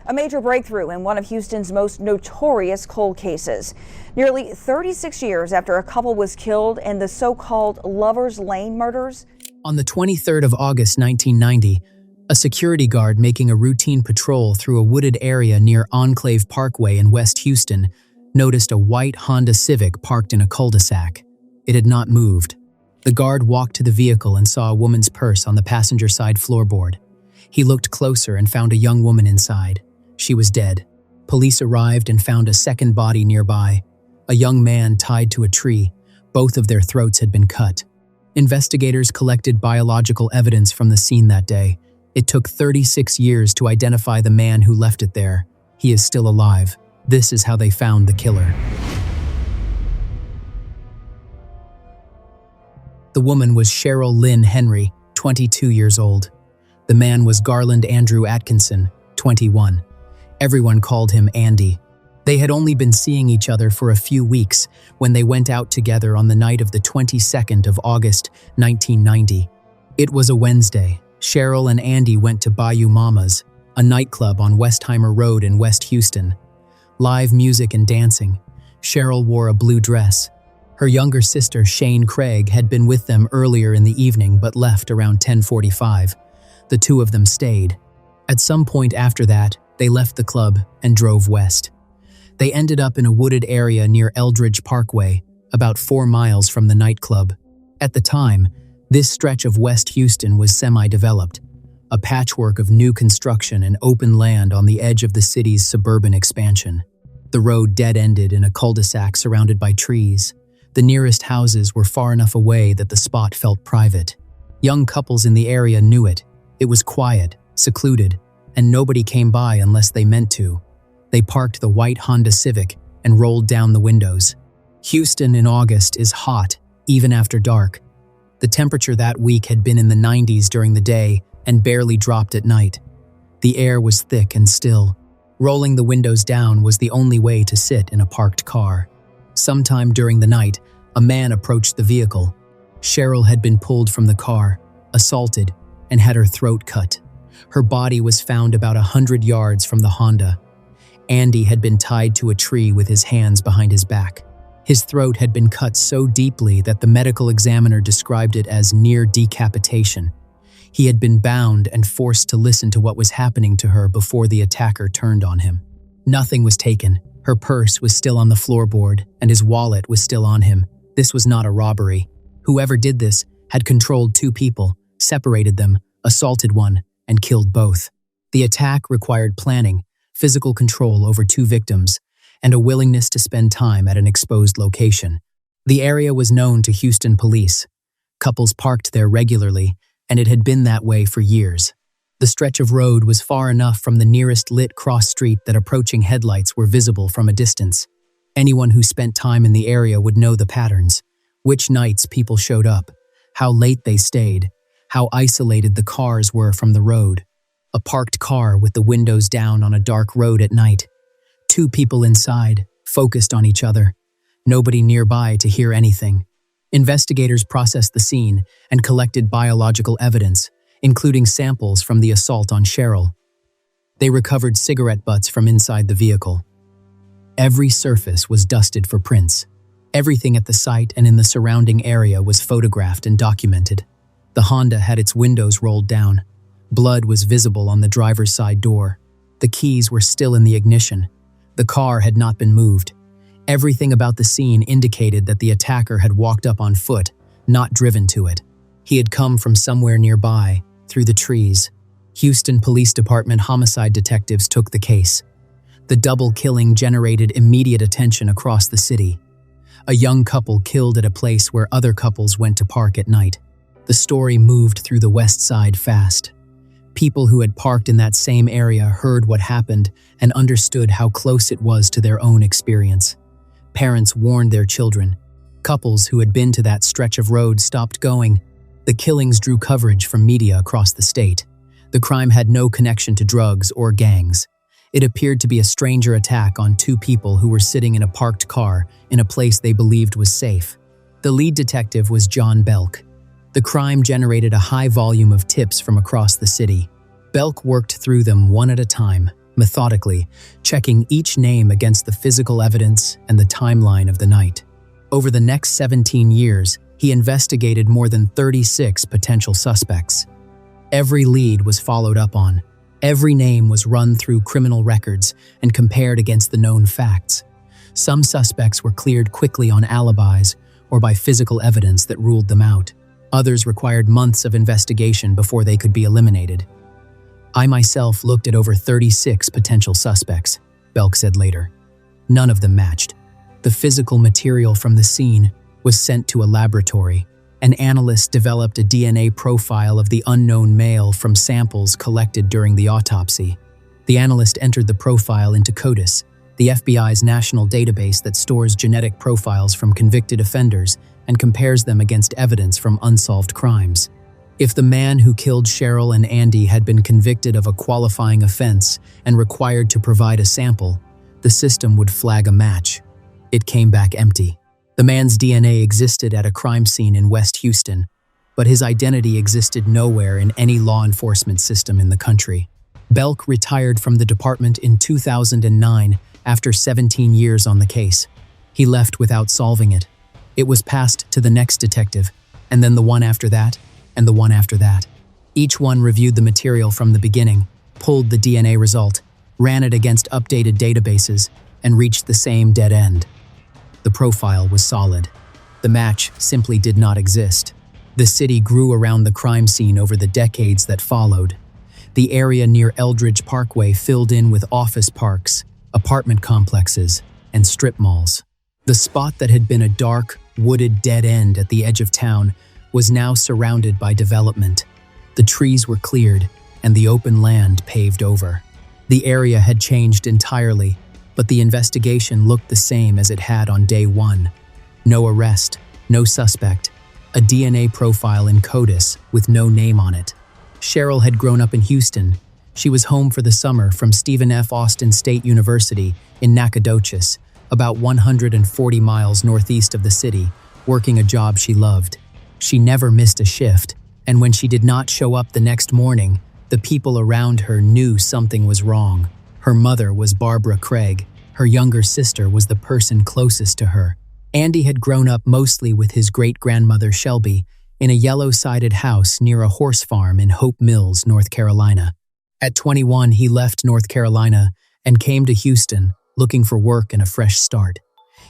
A major breakthrough in one of Houston's most notorious cold cases. Nearly 36 years after a couple was killed in the so-called Lover's Lane murders. On the 23rd of August 1990, a security guard making a routine patrol through a wooded area near Enclave Parkway in West Houston noticed a white Honda Civic parked in a cul-de-sac. It had not moved. The guard walked to the vehicle and saw a woman's purse on the passenger side floorboard. He looked closer and found a young woman inside. She was dead. Police arrived and found a second body nearby, a young man tied to a tree. Both of their throats had been cut. Investigators collected biological evidence from the scene that day. It took 36 years to identify the man who left it there. He is still alive. This is how they found the killer. The woman was Cheryl Lynn Henry, 22 years old. The man was Garland Andrew Atkinson, 21. Everyone called him Andy. They had only been seeing each other for a few weeks when they went out together on the night of the 22nd of August, 1990. It was a Wednesday. Cheryl and Andy went to Bayou Mama's, a nightclub on Westheimer Road in West Houston. Live music and dancing. Cheryl wore a blue dress. Her younger sister, Shane Craig, had been with them earlier in the evening but left around 10:45. The two of them stayed. At some point after that, they left the club and drove west. They ended up in a wooded area near Eldridge Parkway, about 4 miles from the nightclub. At the time, this stretch of West Houston was semi-developed, a patchwork of new construction and open land on the edge of the city's suburban expansion. The road dead-ended in a cul-de-sac surrounded by trees. The nearest houses were far enough away that the spot felt private. Young couples in the area knew it. It was quiet, secluded, and nobody came by unless they meant to. They parked the white Honda Civic and rolled down the windows. Houston in August is hot, even after dark. The temperature that week had been in the 90s during the day and barely dropped at night. The air was thick and still. Rolling the windows down was the only way to sit in a parked car. Sometime during the night, a man approached the vehicle. Cheryl had been pulled from the car, assaulted, and had her throat cut. Her body was found about 100 yards from the Honda. Andy had been tied to a tree with his hands behind his back. His throat had been cut so deeply that the medical examiner described it as near decapitation. He had been bound and forced to listen to what was happening to her before the attacker turned on him. Nothing was taken. Her purse was still on the floorboard, and his wallet was still on him. This was not a robbery. Whoever did this had controlled 2 people, separated them, assaulted one, and killed both. The attack required planning, physical control over 2 victims, and a willingness to spend time at an exposed location. The area was known to Houston police. Couples parked there regularly, and it had been that way for years. The stretch of road was far enough from the nearest lit cross street that approaching headlights were visible from a distance. Anyone who spent time in the area would know the patterns, which nights people showed up, how late they stayed, how isolated the cars were from the road. A parked car with the windows down on a dark road at night. 2 people inside, focused on each other. Nobody nearby to hear anything. Investigators processed the scene and collected biological evidence, including samples from the assault on Cheryl. They recovered cigarette butts from inside the vehicle. Every surface was dusted for prints. Everything at the site and in the surrounding area was photographed and documented. The Honda had its windows rolled down. Blood was visible on the driver's side door. The keys were still in the ignition. The car had not been moved. Everything about the scene indicated that the attacker had walked up on foot, not driven to it. He had come from somewhere nearby, through the trees. Houston Police Department homicide detectives took the case. The double killing generated immediate attention across the city. A young couple killed at a place where other couples went to park at night. The story moved through the West Side fast. People who had parked in that same area heard what happened and understood how close it was to their own experience. Parents warned their children. Couples who had been to that stretch of road stopped going. The killings drew coverage from media across the state. The crime had no connection to drugs or gangs. It appeared to be a stranger attack on 2 people who were sitting in a parked car in a place they believed was safe. The lead detective was John Belk. The crime generated a high volume of tips from across the city. Belk worked through them one at a time, methodically, checking each name against the physical evidence and the timeline of the night. Over the next 17 years, he investigated more than 36 potential suspects. Every lead was followed up on. Every name was run through criminal records and compared against the known facts. Some suspects were cleared quickly on alibis or by physical evidence that ruled them out. Others required months of investigation before they could be eliminated. I myself looked at over 36 potential suspects, Belk said later. None of them matched. The physical material from the scene was sent to a laboratory. An analyst developed a DNA profile of the unknown male from samples collected during the autopsy. The analyst entered the profile into CODIS, the FBI's national database that stores genetic profiles from convicted offenders and compares them against evidence from unsolved crimes. If the man who killed Cheryl and Andy had been convicted of a qualifying offense and required to provide a sample, the system would flag a match. It came back empty. The man's DNA existed at a crime scene in West Houston, but his identity existed nowhere in any law enforcement system in the country. Belk retired from the department in 2009 after 17 years on the case. He left without solving it. It was passed to the next detective, and then the one after that, and the one after that. Each one reviewed the material from the beginning, pulled the DNA result, ran it against updated databases, and reached the same dead end. The profile was solid. The match simply did not exist. The city grew around the crime scene over the decades that followed. The area near Eldridge Parkway filled in with office parks, apartment complexes, and strip malls. The spot that had been a dark, wooded dead end at the edge of town was now surrounded by development. The trees were cleared and the open land paved over. The area had changed entirely, but the investigation looked the same as it had on day one. No arrest, no suspect, a DNA profile in CODIS with no name on it. Cheryl had grown up in Houston. She was home for the summer from Stephen F. Austin State University in Nacogdoches, about 140 miles northeast of the city, working a job she loved. She never missed a shift, and when she did not show up the next morning, the people around her knew something was wrong. Her mother was Barbara Craig. Her younger sister was the person closest to her. Andy had grown up mostly with his great-grandmother Shelby in a yellow-sided house near a horse farm in Hope Mills, North Carolina. At 21, he left North Carolina and came to Houston, looking for work and a fresh start.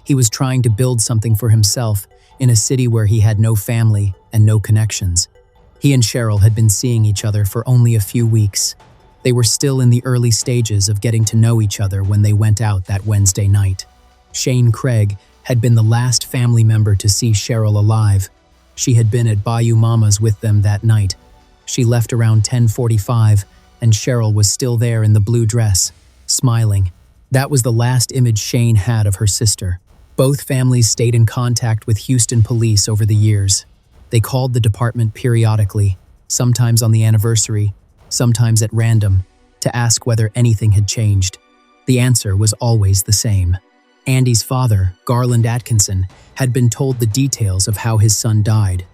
He was trying to build something for himself in a city where he had no family and no connections. He and Cheryl had been seeing each other for only a few weeks. They were still in the early stages of getting to know each other when they went out that Wednesday night. Shane Craig had been the last family member to see Cheryl alive. She had been at Bayou Mama's with them that night. She left around 10:45, and Cheryl was still there in the blue dress, smiling. That was the last image Shane had of her sister. Both families stayed in contact with Houston police over the years. They called the department periodically, sometimes on the anniversary, sometimes at random, to ask whether anything had changed. The answer was always the same. Andy's father, Garland Atkinson, had been told the details of how his son died.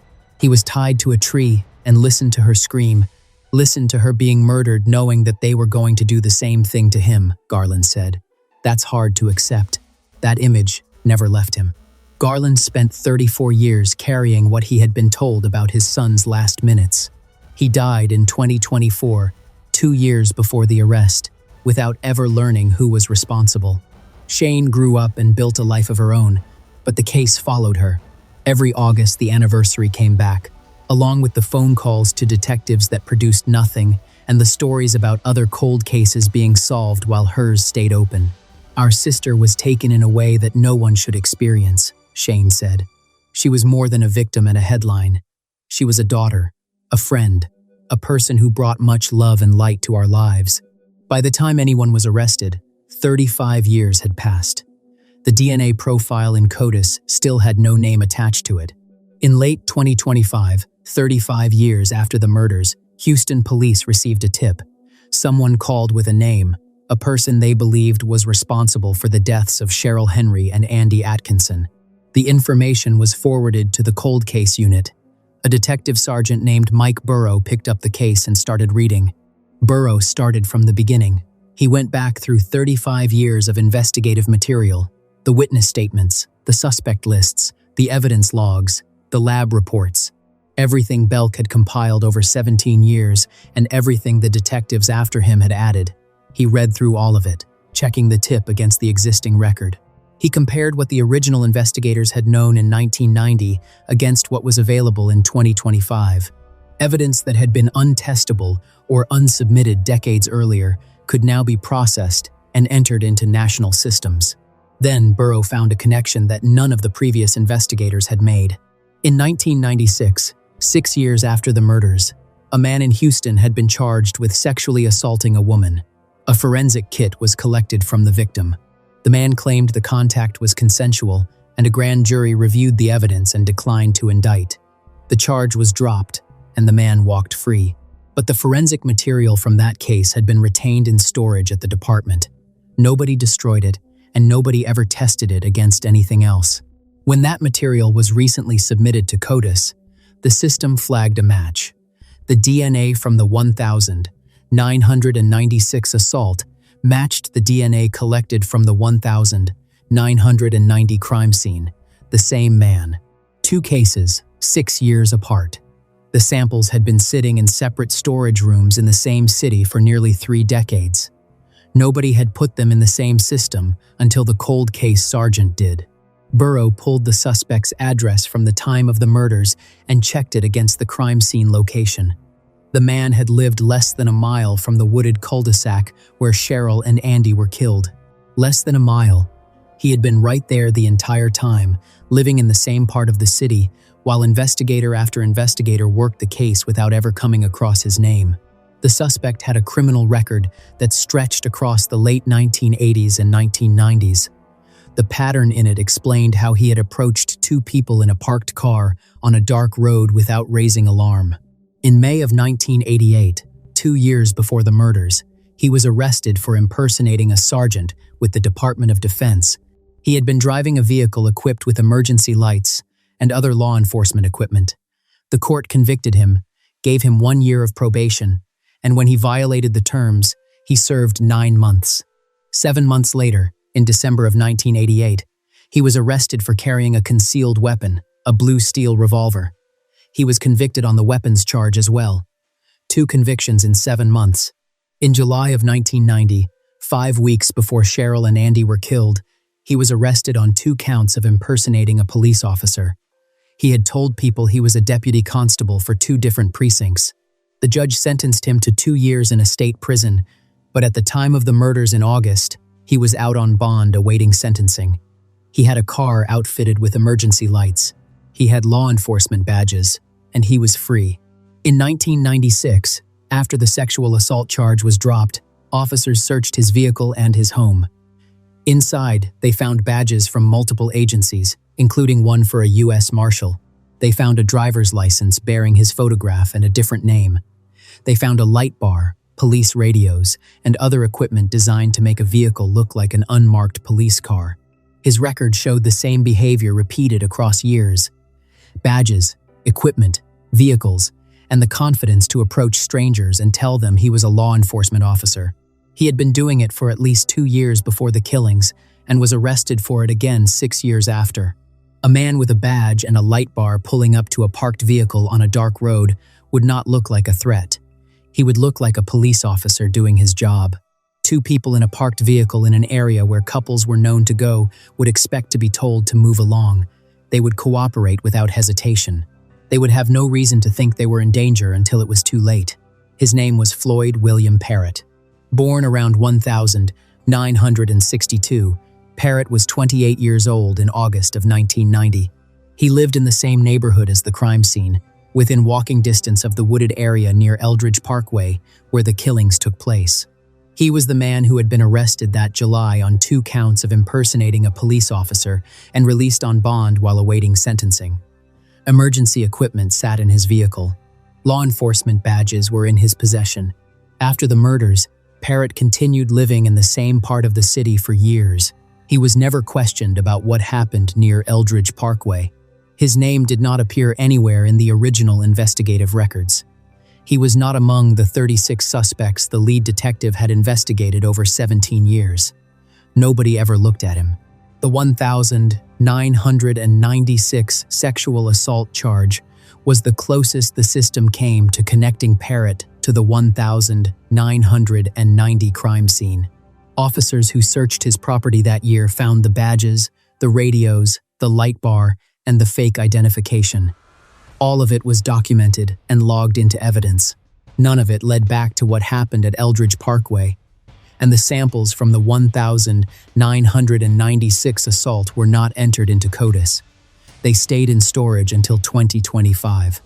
He was tied to a tree and listened to her scream, listened to her being murdered knowing that they were going to do the same thing to him, Garland said. That's hard to accept. That image never left him. Garland spent 34 years carrying what he had been told about his son's last minutes. He died in 2024, 2 years before the arrest, without ever learning who was responsible. Shane grew up and built a life of her own, but the case followed her. Every August, the anniversary came back, along with the phone calls to detectives that produced nothing and the stories about other cold cases being solved while hers stayed open. Our sister was taken in a way that no one should experience, Shane said. She was more than a victim and a headline. She was a daughter, a friend, a person who brought much love and light to our lives. By the time anyone was arrested, 35 years had passed. The DNA profile in CODIS still had no name attached to it. In late 2025, 35 years after the murders, Houston police received a tip. Someone called with a name, a person they believed was responsible for the deaths of Cheryl Henry and Andy Atkinson. The information was forwarded to the cold case unit. A detective sergeant named Mike Burrow picked up the case and started reading. Burrow started from the beginning. He went back through 35 years of investigative material, the witness statements, the suspect lists, the evidence logs, the lab reports. Everything Belk had compiled over 17 years and everything the detectives after him had added. He read through all of it, checking the tip against the existing record. He compared what the original investigators had known in 1990 against what was available in 2025. Evidence that had been untestable or unsubmitted decades earlier could now be processed and entered into national systems. Then Burrow found a connection that none of the previous investigators had made. In 1996, 6 years after the murders, a man in Houston had been charged with sexually assaulting a woman. A forensic kit was collected from the victim. The man claimed the contact was consensual, and a grand jury reviewed the evidence and declined to indict. The charge was dropped, and the man walked free. But the forensic material from that case had been retained in storage at the department. Nobody destroyed it, and nobody ever tested it against anything else. When that material was recently submitted to CODIS, the system flagged a match. The DNA from the 1,996 assault matched the DNA collected from the 1,990 crime scene, the same man. 2 cases, 6 years apart. The samples had been sitting in separate storage rooms in the same city for nearly 3 decades. Nobody had put them in the same system until the cold case sergeant did. Burrow pulled the suspect's address from the time of the murders and checked it against the crime scene location. The man had lived less than a mile from the wooded cul-de-sac where Cheryl and Andy were killed. Less than a mile. He had been right there the entire time, living in the same part of the city, while investigator after investigator worked the case without ever coming across his name. The suspect had a criminal record that stretched across the late 1980s and 1990s. The pattern in it explained how he had approached 2 people in a parked car on a dark road without raising alarm. In May of 1988, 2 years before the murders, he was arrested for impersonating a sergeant with the Department of Defense. He had been driving a vehicle equipped with emergency lights and other law enforcement equipment. The court convicted him, gave him 1 year of probation, and when he violated the terms, he served 9 months. 7 months later, in December of 1988, he was arrested for carrying a concealed weapon, a blue steel revolver. He was convicted on the weapons charge as well. 2 convictions in 7 months. In July of 1990, 5 weeks before Cheryl and Andy were killed, he was arrested on 2 counts of impersonating a police officer. He had told people he was a deputy constable for 2 different precincts. The judge sentenced him to 2 years in a state prison, but at the time of the murders in August, he was out on bond awaiting sentencing. He had a car outfitted with emergency lights. He had law enforcement badges, and he was free. In 1996, after the sexual assault charge was dropped, officers searched his vehicle and his home. Inside, they found badges from multiple agencies, including one for a U.S. Marshal. They found a driver's license bearing his photograph and a different name. They found a light bar, police radios, and other equipment designed to make a vehicle look like an unmarked police car. His record showed the same behavior repeated across years. Badges, equipment, vehicles, and the confidence to approach strangers and tell them he was a law enforcement officer. He had been doing it for at least 2 years before the killings and was arrested for it again 6 years after. A man with a badge and a light bar pulling up to a parked vehicle on a dark road would not look like a threat. He would look like a police officer doing his job. 2 people in a parked vehicle in an area where couples were known to go would expect to be told to move along. They would cooperate without hesitation. They would have no reason to think they were in danger until it was too late. His name was Floyd William Parrott. Born around 1962, Parrott was 28 years old in August of 1990. He lived in the same neighborhood as the crime scene, within walking distance of the wooded area near Eldridge Parkway, where the killings took place. He was the man who had been arrested that July on 2 counts of impersonating a police officer and released on bond while awaiting sentencing. Emergency equipment sat in his vehicle. Law enforcement badges were in his possession. After the murders, Parrott continued living in the same part of the city for years. He was never questioned about what happened near Eldridge Parkway. His name did not appear anywhere in the original investigative records. He was not among the 36 suspects the lead detective had investigated over 17 years. Nobody ever looked at him. The 1,996 sexual assault charge was the closest the system came to connecting Parrott to the 1,990 crime scene. Officers who searched his property that year found the badges, the radios, the light bar, and the fake identification. All of it was documented and logged into evidence. None of it led back to what happened at Eldridge Parkway, and the samples from the 1,996 assault were not entered into CODIS. They stayed in storage until 2025.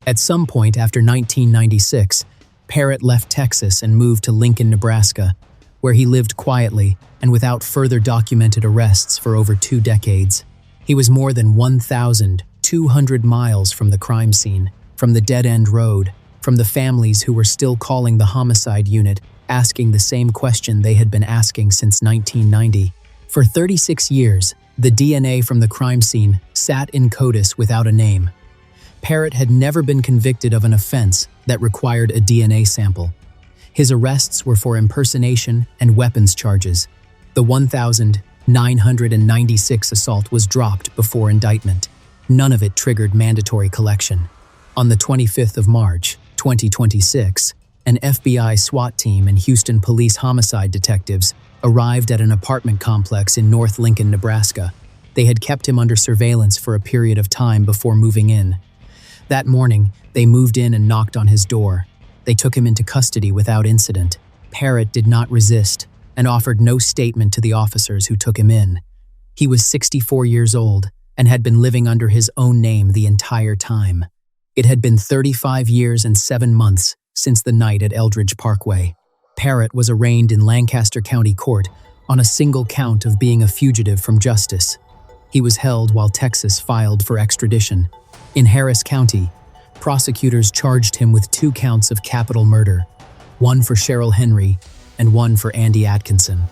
At some point after 1996, Parrott left Texas and moved to Lincoln, Nebraska, where he lived quietly and without further documented arrests for over 2 decades. He was more than 1,200 miles from the crime scene, from the dead-end road, from the families who were still calling the homicide unit, asking the same question they had been asking since 1990. For 36 years, the DNA from the crime scene sat in CODIS without a name. Parrott had never been convicted of an offense that required a DNA sample. His arrests were for impersonation and weapons charges. The 1,996 assault was dropped before indictment. None of it triggered mandatory collection. On the 25th of March, 2026, an FBI SWAT team and Houston police homicide detectives arrived at an apartment complex in North Lincoln, Nebraska. They had kept him under surveillance for a period of time before moving in. That morning, they moved in and knocked on his door. They took him into custody without incident. Parrott did not resist and offered no statement to the officers who took him in. He was 64 years old and had been living under his own name the entire time. It had been 35 years and 7 months since the night at Eldridge Parkway. Parrott was arraigned in Lancaster County Court on a single count of being a fugitive from justice. He was held while Texas filed for extradition. In Harris County, prosecutors charged him with 2 counts of capital murder, one for Cheryl Henry and one for Andy Atkinson.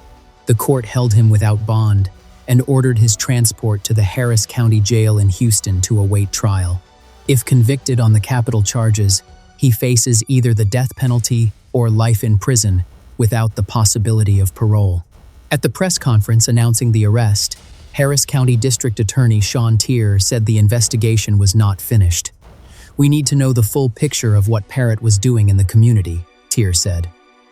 The court held him without bond and ordered his transport to the Harris County Jail in Houston to await trial. If convicted on the capital charges, he faces either the death penalty or life in prison without the possibility of parole. At the press conference announcing the arrest, Harris County District Attorney Sean Tier said the investigation was not finished. "We need to know the full picture of what Parrott was doing in the community," Tier said.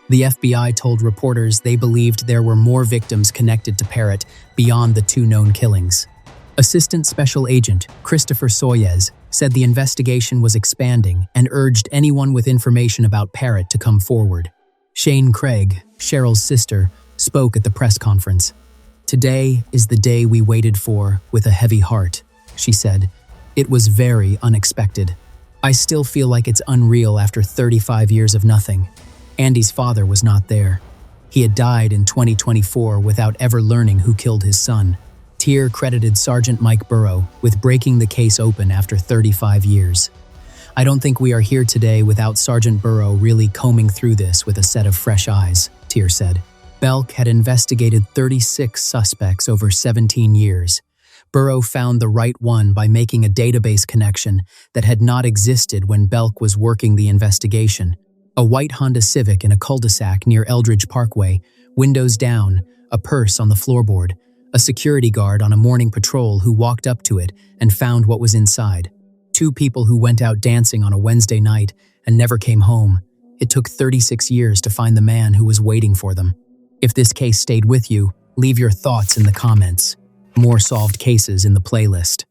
The FBI told reporters they believed there were more victims connected to Parrott beyond the 2 known killings. Assistant Special Agent Christopher Soyez said the investigation was expanding and urged anyone with information about Parrott to come forward. Shane Craig, Cheryl's sister, spoke at the press conference. "Today is the day we waited for with a heavy heart," she said. "It was very unexpected. I still feel like it's unreal after 35 years of nothing." Andy's father was not there. He had died in 2024 without ever learning who killed his son. Tier credited Sergeant Mike Burrow with breaking the case open after 35 years. "I don't think we are here today without Sergeant Burrow really combing through this with a set of fresh eyes," Tier said. Belk had investigated 36 suspects over 17 years. Burrow found the right one by making a database connection that had not existed when Belk was working the investigation. A white Honda Civic in a cul-de-sac near Eldridge Parkway, windows down, a purse on the floorboard, a security guard on a morning patrol who walked up to it and found what was inside. 2 people who went out dancing on a Wednesday night and never came home. It took 36 years to find the man who was waiting for them. If this case stayed with you, leave your thoughts in the comments. More solved cases in the playlist.